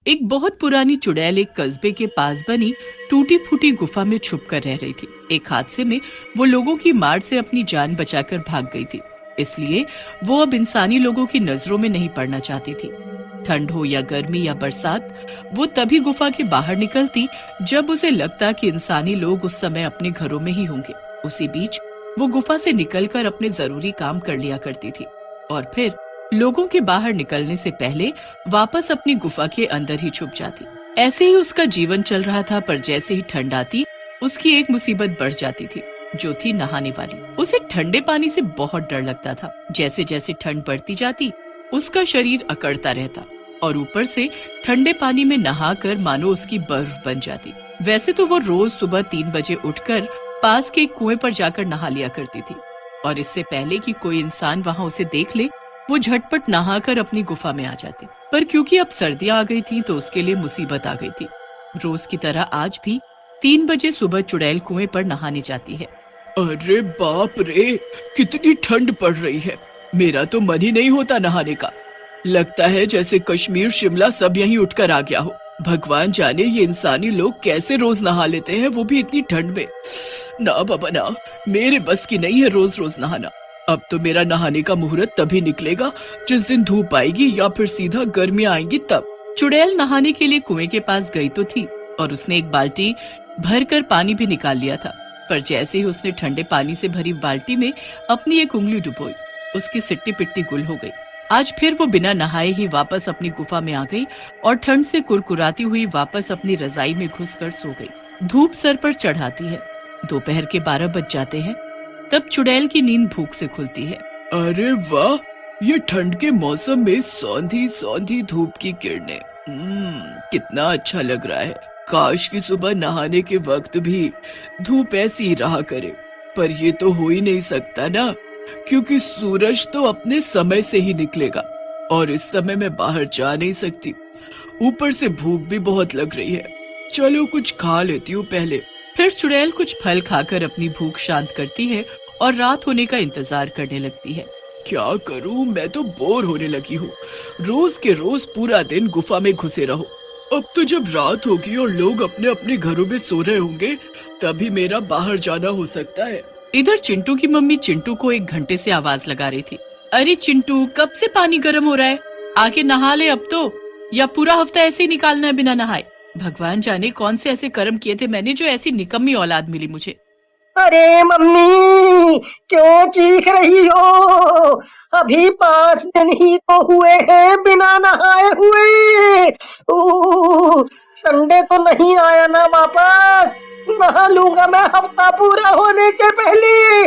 एक बहुत पुरानी चुड़ैल एक कस्बे के पास बनी टूटी फूटी गुफा में छुप कर रह रही थी। एक हादसे में वो लोगों की मार से अपनी जान बचाकर भाग गई थी, इसलिए वो अब इंसानी लोगों की नजरों में नहीं पड़ना चाहती थी। ठंड हो या गर्मी या बरसात, वो तभी गुफा के बाहर निकलती जब उसे लगता कि इंसानी लोग उस समय अपने घरों में ही होंगे। उसी बीच वो गुफा से निकलकर अपने जरूरी काम कर लिया करती थी और फिर लोगों के बाहर निकलने से पहले वापस अपनी गुफा के अंदर ही छुप जाती। ऐसे ही उसका जीवन चल रहा था, पर जैसे ही ठंड आती उसकी एक मुसीबत बढ़ जाती थी, जो थी नहाने वाली। उसे ठंडे पानी से बहुत डर लगता था। जैसे जैसे ठंड बढ़ती जाती उसका शरीर अकड़ता रहता और ऊपर से ठंडे पानी में नहाकर मानो उसकी बर्फ बन जाती। वैसे तो वो रोज सुबह 3 बजे उठकर पास के एक कुएं पर जाकर नहा लिया करती थी और इससे पहले कि कोई इंसान वहां उसे देख ले वो झटपट नहाकर अपनी गुफा में आ जाती। पर क्योंकि अब सर्दियां आ गई थी तो उसके लिए मुसीबत आ गई थी। रोज की तरह आज भी 3 बजे सुबह चुड़ैल कुएं पर नहाने जाती है। अरे बाप रे, कितनी ठंड पड़ रही है। मेरा तो मन ही नहीं होता नहाने का। लगता है जैसे कश्मीर शिमला सब यहीं उठकर आ गया हो। भगवान जाने ये इंसानी लोग कैसे रोज नहा लेते हैं, वो भी इतनी ठंड में। ना बाबा ना, मेरे बस की नहीं है रोज रोज नहाना। अब तो मेरा नहाने का मुहूर्त तभी निकलेगा जिस दिन धूप आएगी या फिर सीधा गर्मियां आएंगी तब। चुड़ैल नहाने के लिए कुएं के पास गई तो थी और उसने एक बाल्टी भरकर पानी भी निकाल लिया था, पर जैसे ही उसने ठंडे पानी से भरी बाल्टी में अपनी एक उंगली डुबोई, उसकी सिट्टी पिट्टी गुल हो गई। आज फिर वो बिना नहाए ही वापस अपनी गुफा में आ गई और ठंड से कुरकुराती हुई वापस अपनी रजाई में घुसकर सो गई। धूप सर पर चढ़ाती है। दोपहर के 12 बज जाते हैं, तब चुड़ैल की नींद भूख से खुलती है। अरे वाह, ये ठंड के मौसम में सौंधी सौंधी धूप की किरणें, कितना अच्छा लग रहा है। काश की सुबह नहाने के वक्त भी धूप ऐसी ही रहा करे, पर ये तो हो ही नहीं सकता ना, क्योंकि सूरज तो अपने समय से ही निकलेगा और इस समय मैं बाहर जा नहीं सकती। ऊपर से भूख भी बहुत लग रही है। चलो कुछ खा लेती हूँ पहले। फिर चुड़ैल कुछ फल खाकर अपनी भूख शांत करती है और रात होने का इंतजार करने लगती है। क्या करूं, मैं तो बोर होने लगी हूँ। रोज के रोज पूरा दिन गुफा में घुसे रहो। अब तो जब रात होगी और लोग अपने अपने घरों में सो रहे होंगे तभी मेरा बाहर जाना हो सकता है। इधर चिंटू की मम्मी चिंटू को 1 घंटे से आवाज लगा रही थी। अरे चिंटू, कब से पानी गर्म हो रहा है, आके नहा ले अब तो, या पूरा हफ्ता ऐसे ही निकालना है बिना नहाए। भगवान जाने कौन से ऐसे कर्म किए थे मैंने जो ऐसी निकम्मी औलाद मिली मुझे। अरे मम्मी, क्यों चीख रही हो? अभी 5 दिन ही तो हुए हैं बिना नहाए हुए। संडे तो नहीं आया ना वापस? नहा लूंगा मैं हफ्ता पूरा होने से पहले।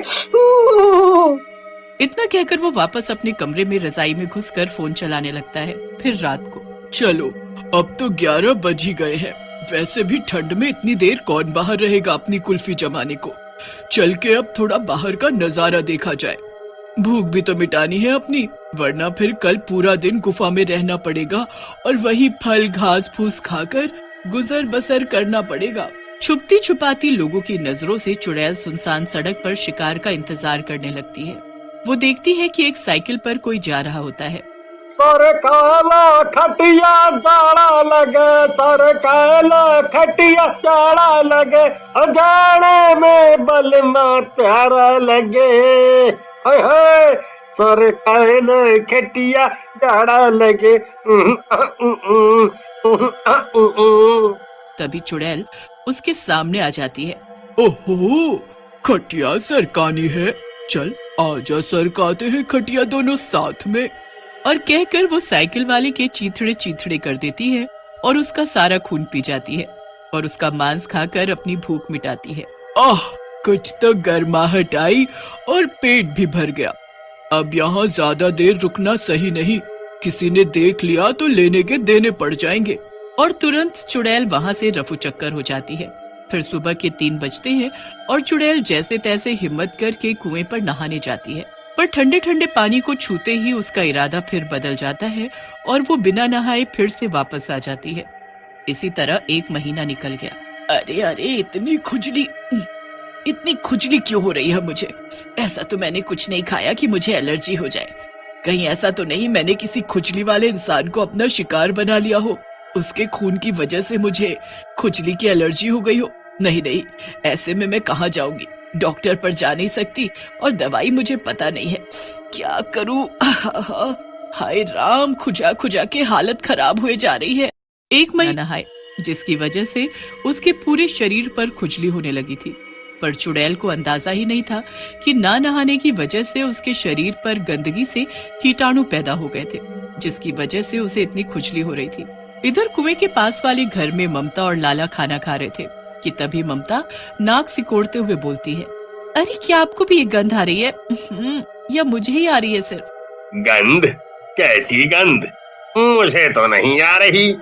इतना कहकर वो वापस अपने कमरे में रजाई में घुसकर फोन चलाने लगता है। फिर रात को, चलो अब तो 11 बज ही गए हैं। वैसे भी ठंड में इतनी देर कौन बाहर रहेगा अपनी कुल्फी जमाने को। चल के अब थोड़ा बाहर का नजारा देखा जाए। भूख भी तो मिटानी है अपनी, वरना फिर कल पूरा दिन गुफा में रहना पड़ेगा और वही फल घास फूस खाकर गुजर बसर करना पड़ेगा। छुपती छुपाती लोगों की नजरों से चुड़ैल सुनसान सड़क पर शिकार का इंतजार करने लगती है। वो देखती है कि एक साइकिल पर कोई जा रहा होता है। सर काला खटिया जाड़ा लगे, सर काला खटिया जाड़ा लगे, जाड़े में बलमा प्यारा लगे। हाय सर काला खटिया जाड़ा लगे। तभी चुड़ैल उसके सामने आ जाती है। ओहो, खटिया सरकानी है। चल आजा सरकाते हैं खटिया दोनों साथ में। और कहकर वो साइकिल वाले के चीथड़े चीथड़े कर देती है और उसका सारा खून पी जाती है और उसका मांस खाकर अपनी भूख मिटाती है। आह, कुछ तो गर्माहट आई और पेट भी भर गया। अब यहाँ ज्यादा देर रुकना सही नहीं, किसी ने देख लिया तो लेने के देने पड़ जाएंगे। और तुरंत चुड़ैल वहाँ से रफू चक्कर हो जाती है। फिर सुबह के 3 बजते हैं और चुड़ैल जैसे तैसे हिम्मत करके कुएं पर नहाने जाती है, पर ठंडे ठंडे पानी को छूते ही उसका इरादा फिर बदल जाता है और वो बिना नहाए फिर से वापस आ जाती है। इसी तरह 1 महीना निकल गया। अरे अरे, इतनी खुजली क्यों हो रही है मुझे? ऐसा तो मैंने कुछ नहीं खाया कि मुझे एलर्जी हो जाए। कहीं ऐसा तो नहीं मैंने किसी खुजली वाले इंसान को अपना शिकार बना लिया हो? उसके खून की वजह से मुझे खुजली की एलर्जी हो गई हो। नहीं नहीं, ऐसे में मैं कहाँ जाऊंगी, डॉक्टर पर जा नहीं सकती और दवाई मुझे पता नहीं है, क्या करूं। हाय राम, खुजा खुजा के हालत खराब हुए जा रही है। एक महीना नहाए, जिसकी वजह से उसके पूरे शरीर पर खुजली होने लगी थी। पर चुड़ैल को अंदाजा ही नहीं था कि ना नहाने की वजह से उसके शरीर पर गंदगी से कीटाणु पैदा हो गए थे, जिसकी वजह से उसे इतनी खुजली हो रही थी। इधर कुएं के पास वाले घर में ममता और लाला खाना खा रहे थे कि तभी ममता नाक सिकोड़ते हुए बोलती है, अरे क्या आपको भी ये गंध आ रही है? या मुझे ही आ रही है सिर्फ? गंध? कैसी गंध? मुझे तो नहीं आ रही।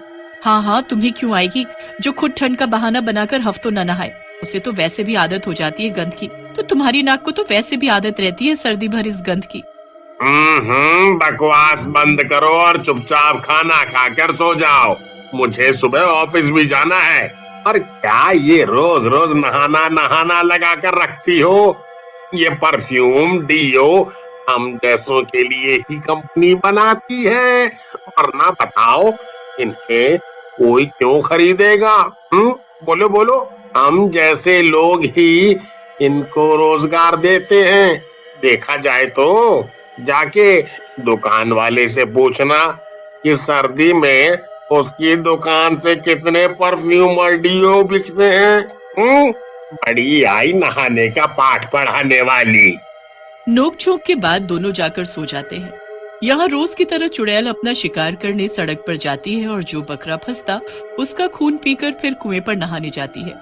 हाँ हाँ, तुम्हें क्यों आएगी? जो खुद ठंड का बहाना बनाकर हफ्तों न नहाए, उसे तो वैसे भी आदत हो जाती है गंध की। तो तुम्हारी नाक को तो वैसे भी आदत रहती है सर्दी भर इस गंध की। बकवास बंद करो और चुपचाप खाना खाकर सो जाओ। मुझे सुबह ऑफिस भी जाना है। और क्या ये रोज रोज नहाना नहाना लगा कर रखती हो? ये परफ्यूम डीओ हम जैसों के लिए ही कंपनी बनाती है, वरना बताओ इनके कोई क्यों खरीदेगा? बोलो बोलो, हम जैसे लोग ही इनको रोजगार देते हैं। देखा जाए तो जाके दुकान वाले से पूछना कि सर्दी में उसकी दुकान से कितने परफ्यूम और डीओ बिकते हैं। बड़ी आई नहाने का पाठ पढ़ाने वाली। नोक-झोंक के बाद दोनों जाकर सो जाते हैं। यहाँ रोज की तरह चुड़ैल अपना शिकार करने सड़क पर जाती है और जो बकरा फंसता उसका खून पीकर फिर कुएं पर नहाने जाती है।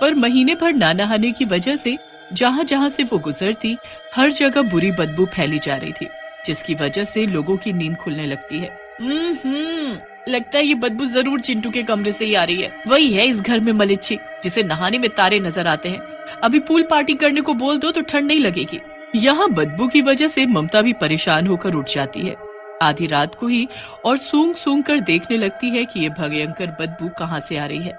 पर महीने भर ना नहाने की वजह से जहाँ जहाँ से वो गुजरती हर जगह बुरी बदबू फैली जा रही थी, जिसकी वजह से लोगों की नींद खुलने लगती है। लगता है ये बदबू जरूर चिंटू के कमरे से ही आ रही है। वही है इस घर में मलिच्छी, जिसे नहाने में तारे नजर आते हैं। अभी पूल पार्टी करने को बोल दो तो ठंड नहीं लगेगी। यहाँ बदबू की वजह से ममता भी परेशान होकर उठ जाती है आधी रात को ही और सूंघ सूंघ कर देखने लगती है कि ये भयंकर बदबू कहाँ से आ रही है।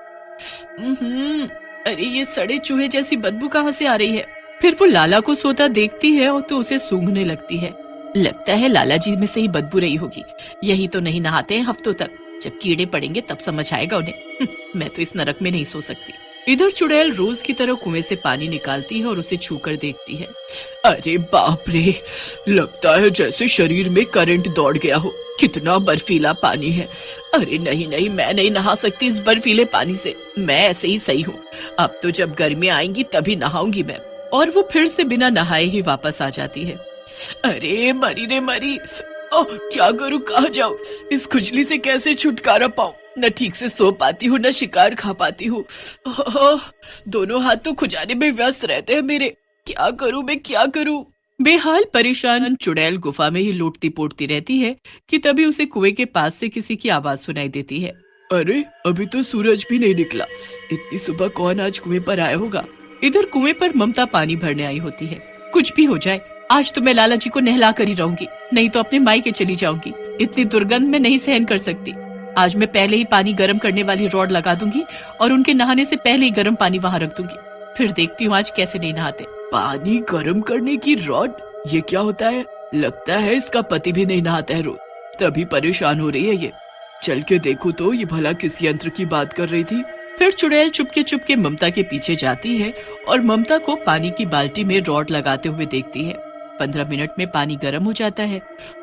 अरे ये सड़े चूहे जैसी बदबू कहाँ से आ रही है? फिर वो लाला को सोता देखती है और तो उसे सूंघने लगती है। लगता है लाला जी में से ही बदबू रही होगी। यही तो नहीं नहाते हैं हफ्तों तक, जब कीड़े पड़ेंगे तब समझ आएगा उन्हें। मैं तो इस नरक में नहीं सो सकती। इधर चुड़ैल रोज की तरह कुएं से पानी निकालती है और उसे छूकर देखती है। अरे बाप रे, लगता है जैसे शरीर में करंट दौड़ गया हो। कितना बर्फीला पानी है। अरे नहीं नहीं, मैं नहीं नहा सकती इस बर्फीले पानी से। मैं ऐसे ही सही हूँ। अब तो जब गर्मी आएंगी तभी नहाऊंगी मैं। और वो फिर से बिना नहाए ही वापस आ जाती है। अरे मरी रे मरी, क्या करूँ, कहाँ जाऊँ? इस खुजली से कैसे छुटकारा पाऊं? न ठीक से सो पाती हूँ, न शिकार खा पाती हूँ। दोनों हाथ तो खुजाने में व्यस्त रहते हैं मेरे। क्या करूँ मैं, क्या करूँ? बेहाल परेशान चुड़ैल गुफा में ही लौटती पोटती रहती है कि तभी उसे कुएं के पास से किसी की आवाज सुनाई देती है। अरे अभी तो सूरज भी नहीं निकला, इतनी सुबह कौन आज कुएं पर आया होगा? इधर कुएं पर ममता पानी भरने आई होती है। कुछ भी हो जाए, आज तो मैं लाला जी को नहला कर ही रहूंगी, नहीं तो अपने मायके चली जाऊंगी। इतनी दुर्गंध मैं नहीं सहन कर सकती। आज मैं पहले ही पानी गर्म करने वाली रॉड लगा दूंगी और उनके नहाने से पहले ही गर्म पानी वहां रख दूंगी। फिर देखती हूँ आज कैसे नहीं नहाते। पानी गर्म करने की रॉड? ये क्या होता है? लगता है इसका पति भी नहीं नहाता है रोज, तभी परेशान हो रही है ये। चल के देखो तो ये भला किस यंत्र की बात कर रही थी। फिर चुड़ैल चुपके चुपके ममता के पीछे जाती है और ममता को पानी की बाल्टी में रॉड लगाते हुए देखती है। 15 मिनट में पानी गर्म हो जाता है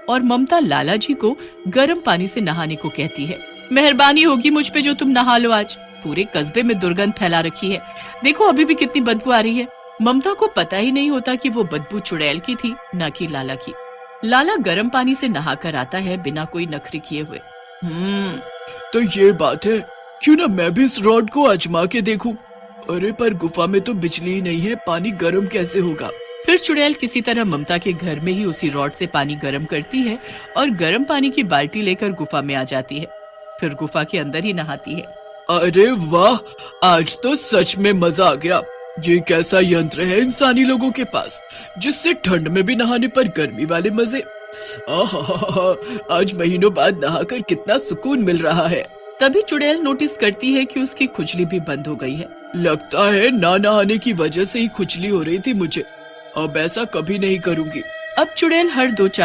और ममता लाला जी को गर्म पानी से नहाने को कहती है। मेहरबानी होगी मुझ पे जो तुम नहा लो आज। पूरे कस्बे में दुर्गंध फैला रखी है। देखो अभी भी कितनी बदबू आ रही है। ममता को पता ही नहीं होता कि वो बदबू चुड़ैल की थी, न कि लाला की। लाला गर्म पानी से नहाकर आता है बिना कोई नखरे किए हुए। तो ये बात है, क्यों ना मैं भी इस रॉड को आजमा के देखूं। अरे पर गुफा में तो बिजली ही नहीं है, पानी गर्म कैसे होगा? फिर चुड़ैल किसी तरह ममता के घर में ही उसी रॉड से पानी गर्म करती है और गर्म पानी की बाल्टी लेकर गुफा में आ जाती है। फिर गुफा के अंदर ही नहाती है। अरे वाह, आज तो सच में मजा आ गया। ये कैसा यंत्र है इंसानी लोगों के पास, जिससे ठंड में भी नहाने पर गर्मी वाले मजे। आज महीनों बाद नहाकर कितना सुकून मिल रहा है। तभी चुड़ैल नोटिस करती है कि उसकी खुजली भी बंद हो गई है। लगता है ना नहाने की वजह से ही खुजली हो रही थी मुझे। अब ऐसा कभी नहीं करूंगी। अब चुड़ैल हर 2-4